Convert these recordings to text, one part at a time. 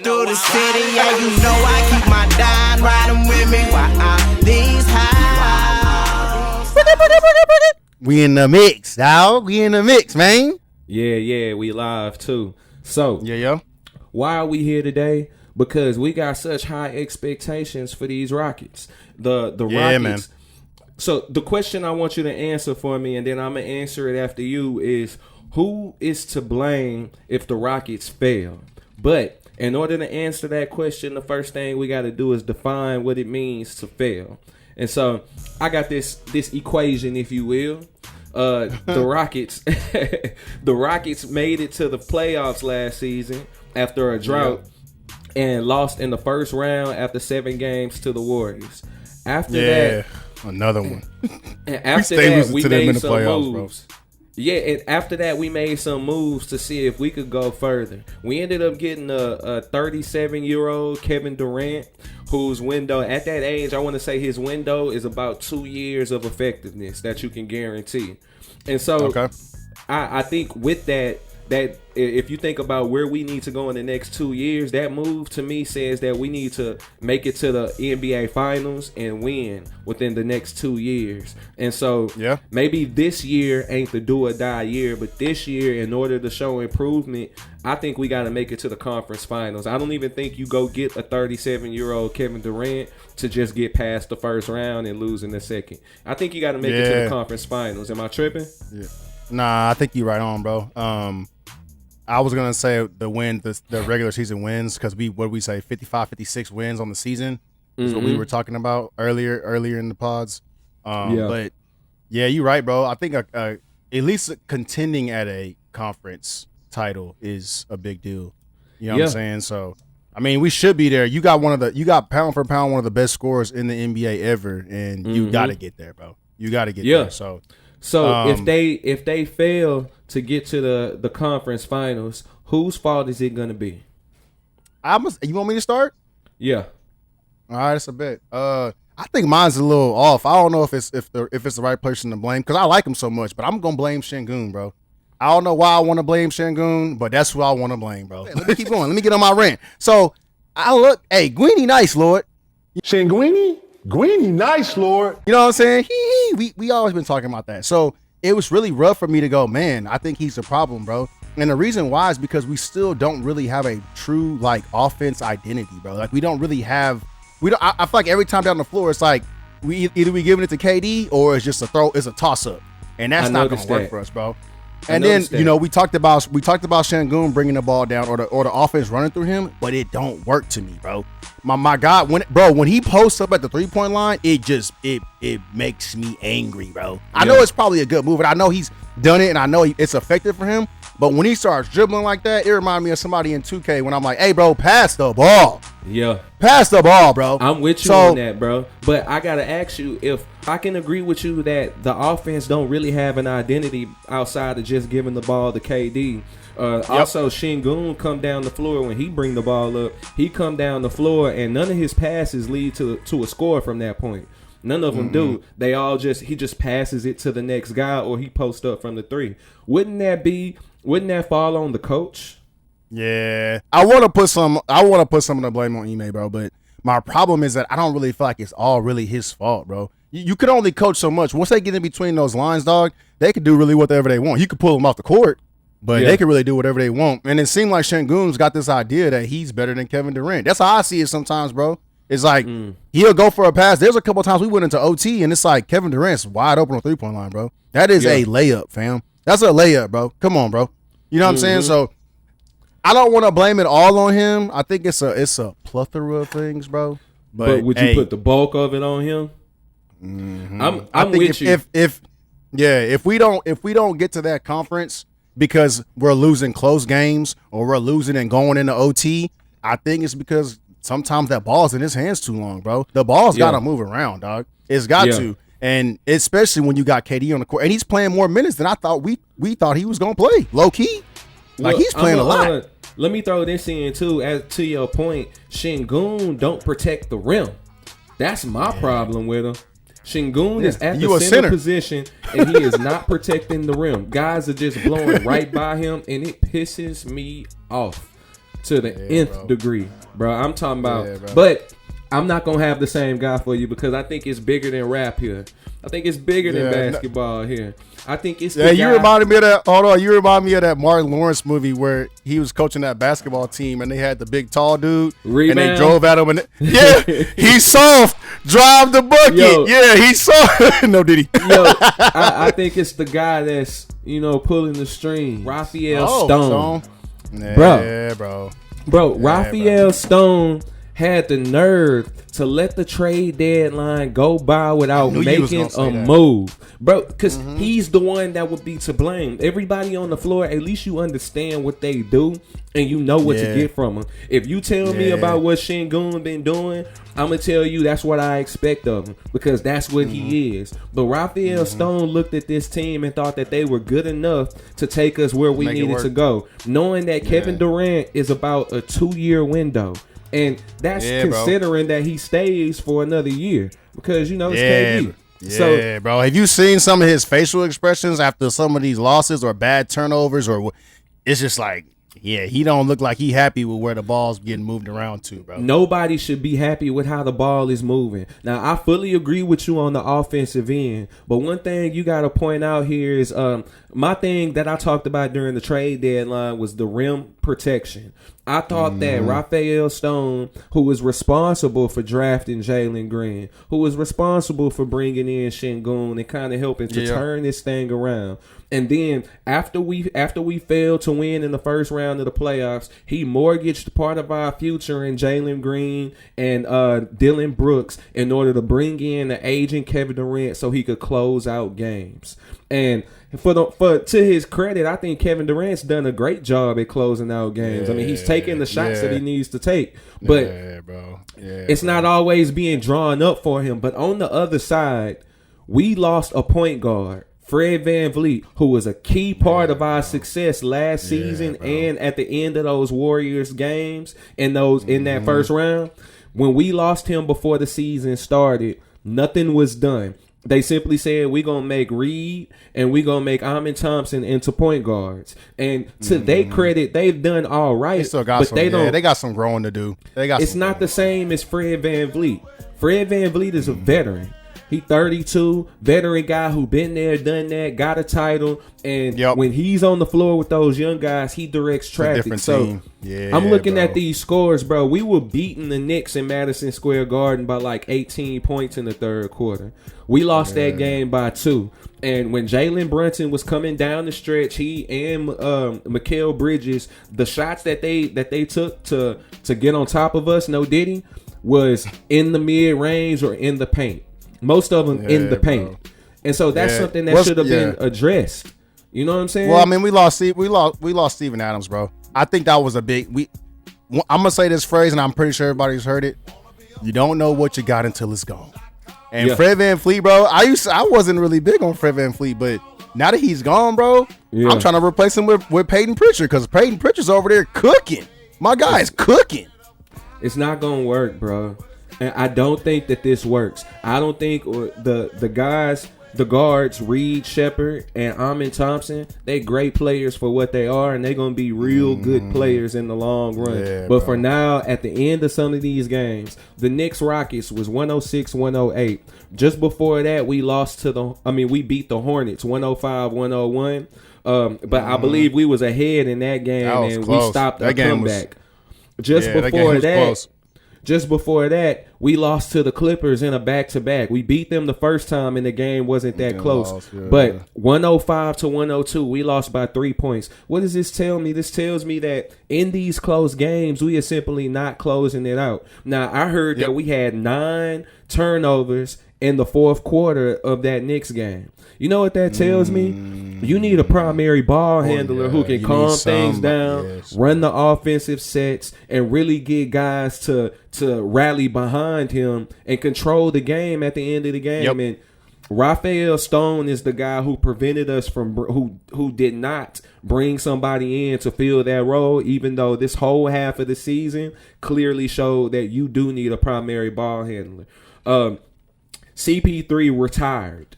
through the city, yeah, you know I keep my dime riding with me while I'm these highs. We in the mix, dog. We in the mix, man. Yeah, we live too. So, Yeah. why are we here today? Because we got such high expectations for these Rockets. The Rockets. Man. So the question I want you to answer for me, and then I'm gonna answer it after you, is who is to blame if the Rockets fail? But in order to answer that question, the first thing we got to do is define what it means to fail. And so I got this equation, if you will. The Rockets, the Rockets made it to the playoffs last season after a drought and lost in the first round after 7 games to the Warriors. After that, another one. And after that, we made some moves. Bro. Yeah, and after that, we made some moves to see if we could go further. We ended up getting a 37-year-old Kevin Durant, whose window, at that age, I want to say his window is about 2 years of effectiveness that you can guarantee. And so I think with that if you think about where we need to go in the next 2 years, that move to me says that we need to make it to the NBA Finals and win within the next 2 years. And so maybe this year ain't the do or die year, but this year, in order to show improvement, I think we got to make it to the conference finals. I don't even think you go get a 37-year-old Kevin Durant to just get past the first round and lose in the second. I think you got to make it to the conference finals. Am I tripping? Yeah. Nah, I think you're right on, bro. I was going to say the regular season wins, because we say 55, 56 wins on the season is what we were talking about earlier in the pods. But yeah, you're right, bro. I think at least contending at a conference title is a big deal. You know what I'm saying? So, I mean, we should be there. You got pound for pound one of the best scorers in the NBA ever, and you got to get there, bro. You got to get there. So if they fail to get to the conference finals, whose fault is it going to be? You want me to start? Yeah. All right, that's a bet. I think mine's a little off. I don't know if it's the right person to blame, because I like him so much, but I'm gonna blame Sengun, bro. I don't know why I want to blame Sengun, but that's who I want to blame, bro. Let me keep going. Let me get on my rant. So hey, Greeny nice, Lord. Shenguini? Greeny nice, Lord. You know what I'm saying? We always been talking about that. So it was really rough for me to go, man, I think he's a problem, bro. And the reason why is because we still don't really have a true offense identity, bro. Like we don't really have. I feel like every time down the floor, it's like we giving it to KD or it's just it's a toss up, and that's not gonna work for us, bro. And then we talked about Sengun bringing the ball down or the offense running through him, but it don't work to me, bro. My God, when he posts up at the 3-point line, it makes me angry, bro. I know it's probably a good move, and I know he's done it, and I know it's effective for him. But when he starts dribbling like that, it reminds me of somebody in 2K when I'm like, hey, bro, pass the ball. Yeah. Pass the ball, bro. I'm with you on that, bro. But I got to ask you, if I can agree with you that the offense don't really have an identity outside of just giving the ball to KD. Also, Sengun come down the floor when he bring the ball up. He come down the floor, and none of his passes lead to a score from that point. None of them do. They all he just passes it to the next guy, or he posts up from the 3. Wouldn't that fall on the coach? Yeah, I want to put some of the blame on Ime, bro. But my problem is that I don't really feel like it's all really his fault, bro. You could only coach so much. Once they get in between those lines, dog, they could do really whatever they want. You could pull them off the court, but they could really do whatever they want. And it seemed like Sengun's got this idea that he's better than Kevin Durant. That's how I see it sometimes, bro. It's like he'll go for a pass. There's a couple of times we went into OT, and it's like Kevin Durant's wide open on 3-point line, bro. That is a layup, fam. That's a layup, bro. Come on, bro. You know what I'm saying? So I don't want to blame it all on him. I think it's a plethora of things, bro. But would you put the bulk of it on him? I'm with you. If we don't get to that conference because we're losing close games or we're losing and going into OT, I think it's because sometimes that ball's in his hands too long, bro. The ball's got to move around, dog. It's got to. And especially when you got KD on the court, and he's playing more minutes than I thought we thought he was gonna play. Low key, he's playing a lot. Let me throw this in too. As to your point, Sengun don't protect the rim. That's my problem with him. Sengun is at the center position, and he is not protecting the rim. Guys are just blowing right by him, and it pisses me off. to the nth degree, bro. I'm talking about, but I'm not gonna have the same guy for you because I think it's bigger than rap here. I think it's bigger than basketball here. I think it's you reminded me of that. Hold on, you remind me of that Martin Lawrence movie where he was coaching that basketball team and they had the big tall dude Rebound. and they drove at him and he's soft. Drive the bucket. Yo. He's soft. No, did he? I think it's the guy that's pulling the string. Raphael Stone. Bro. Raphael Stone had the nerve to let the trade deadline go by without making a move, bro, because he's the one that would be to blame. Everybody on the floor, at least you understand what they do and you know what to get from them. If you tell me about what Sengun been doing, I'm gonna tell you that's what I expect of him because that's what he is. But Raphael Stone looked at this team and thought that they were good enough to take us where we needed to go, knowing that Kevin Durant is about a 2-year window. And that's considering that he stays for another year because it's KD. Yeah, bro. Have you seen some of his facial expressions after some of these losses or bad turnovers? Or it's just like, he don't look like he happy with where the ball's getting moved around to, bro. Nobody should be happy with how the ball is moving. Now, I fully agree with you on the offensive end, but one thing you got to point out here is my thing that I talked about during the trade deadline was the rim protection. I thought that Raphael Stone, who was responsible for drafting Jalen Green, who was responsible for bringing in Sengun and kind of helping to turn this thing around. And then after we failed to win in the first round of the playoffs, he mortgaged part of our future in Jalen Green and Dylan Brooks in order to bring in the aging Kevin Durant so he could close out games. And to his credit, I think Kevin Durant's done a great job at closing out games. I mean, he's taking the shots that he needs to take, but it's not always being drawn up for him. But on the other side, we lost a point guard, Fred VanVleet, who was a key part of our success last season and at the end of those Warriors games in that first round. When we lost him before the season started, nothing was done. They simply said, we're going to make Reed and we're going to make Amin Thompson into point guards. And to their credit, they've done all right. They still got they got some growing to do. It's not the same as Fred VanVleet. Fred VanVleet is a veteran. He 32, veteran guy who been there, done that, got a title, and when he's on the floor with those young guys, he directs traffic. So I'm looking at these scores, bro. We were beating the Knicks in Madison Square Garden by like 18 points in the third quarter. We lost that game by 2. And when Jalen Brunson was coming down the stretch, he and Mikal Bridges, the shots that they took to get on top of us, was in the mid range or in the paint. Most of them in the paint, and so that's something that should have been addressed. You know what I'm saying? Well, I mean, we lost Steven Adams, bro. I think that was a big. I'm gonna say this phrase, and I'm pretty sure everybody's heard it. You don't know what you got until it's gone. And Fred VanVleet, bro, I wasn't really big on Fred VanVleet, but now that he's gone, bro, I'm trying to replace him with Peyton Pritchard because Peyton Pritchard's over there cooking. My guy is cooking. It's not gonna work, bro. And I don't think that this works. I don't think the guys, the guards, Reed Shepherd and Amin Thompson, they great players for what they are, and they're going to be real good players in the long run. Yeah, but for now, at the end of some of these games, the Knicks Rockets was 106-108. Just before that, we beat the Hornets 105-101. But I believe we was ahead in that game, and we stopped a comeback. Just before that, we lost to the Clippers in a back-to-back. We beat them the first time, and the game wasn't that close. But 105-102, we lost by 3 points. What does this tell me? This tells me that in these close games, we are simply not closing it out. Now, I heard that we had 9 turnovers in the fourth quarter of that Knicks game. You know what that tells me? You need a primary ball handler who can calm things down, run the offensive sets, and really get guys to rally behind him and control the game at the end of the game. And Raphael Stone is the guy who prevented us from who did not bring somebody in to fill that role, even though this whole half of the season clearly showed that you do need a primary ball handler. CP3 retired.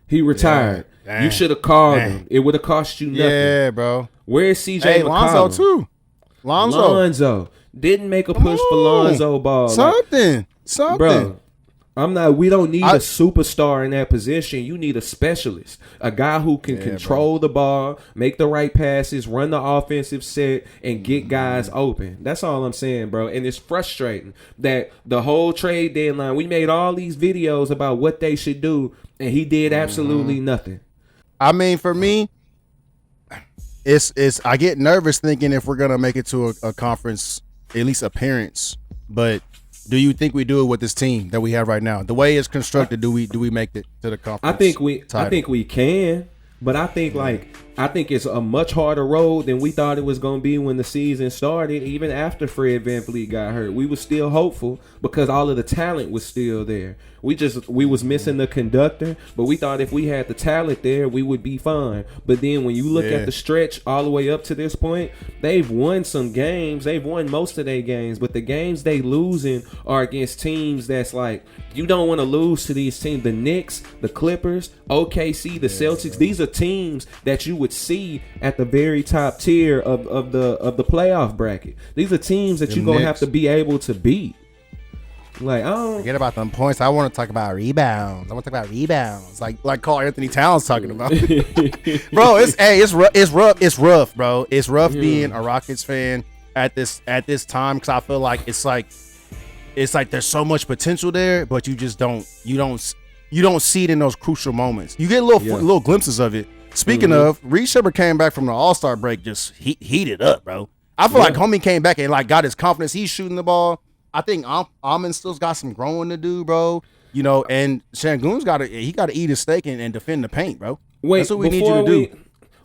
He retired. You should have called him. It would have cost you nothing. Yeah, bro. Where's CJ McCollum? Lonzo too. Lonzo didn't make a push for Lonzo Ball. Something. Bro. We don't need a superstar in that position. You need a specialist, a guy who can control the ball, make the right passes, run the offensive set, and get guys open. That's all I'm saying, bro. And it's frustrating that the whole trade deadline, we made all these videos about what they should do, and he did absolutely nothing. I mean, for me, it's I get nervous thinking if we're gonna make it to a conference, at least appearance, but. Do you think we do it with this team that we have right now? The way it's constructed, do we make it to the conference? I think we can, but I think it's a much harder road than we thought it was going to be when the season started. Even after Fred VanVleet got hurt, we were still hopeful because all of the talent was still there. We was missing the conductor, but we thought if we had the talent there, we would be fine. But then when you look at the stretch all the way up to this point, they've won some games. They've won most of their games, but the games they losing are against teams that's like, you don't want to lose to these teams. The Knicks, the Clippers, OKC, the Celtics. These are teams that you would see at the very top tier of the playoff bracket. These are teams that you're going to have to be able to beat. Like, I don't forget about them points. I want to talk about rebounds. Like Karl Anthony Towns talking about. Bro, it's rough, bro. It's rough being a Rockets fan at this time because I feel like it's like there's so much potential there, but you just don't see it in those crucial moments. You get little glimpses of it. Speaking of, Reed Shepard came back from the All-Star break, just heated up, bro. I feel like homie came back and like got his confidence. He's shooting the ball. I think Amon still's got some growing to do, bro. You know, and Şengün's got to eat his steak and defend the paint, bro. Wait, that's what we need you to do.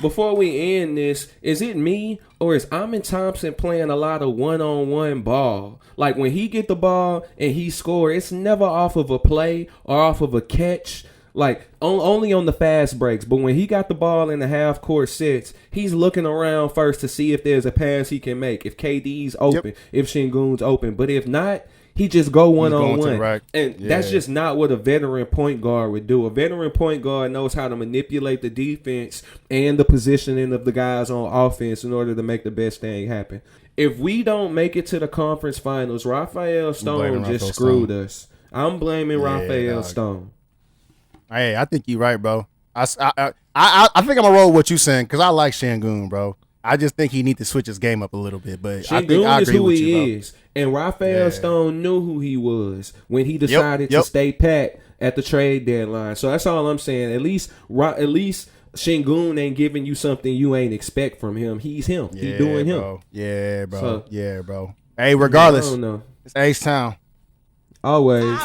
Before we end this, is it me or is Amen Thompson playing a lot of one-on-one ball? Like when he get the ball and he score, it's never off of a play or off of a catch. Like only on the fast breaks, but when he got the ball in the half court sets, he's looking around first to see if there's a pass he can make, if KD's open, if Şengün's open. But if not, he just go one-on-one. Right. And that's just not what a veteran point guard would do. A veteran point guard knows how to manipulate the defense and the positioning of the guys on offense in order to make the best thing happen. If we don't make it to the conference finals, Rafael Stone just screwed us. I'm blaming Rafael Stone. Hey, I think you're right, bro. I think I'm gonna roll with what you saying because I like Şengün, bro. I just think he needs to switch his game up a little bit. But I think I agree with you, bro. Is, and Rafael Stone knew who he was when he decided to stay pat at the trade deadline. So that's all I'm saying. At least Şengün ain't giving you something you ain't expect from him. He's him. He's doing him. Yeah, bro. So, bro. Hey, regardless, it's H-Town. Always.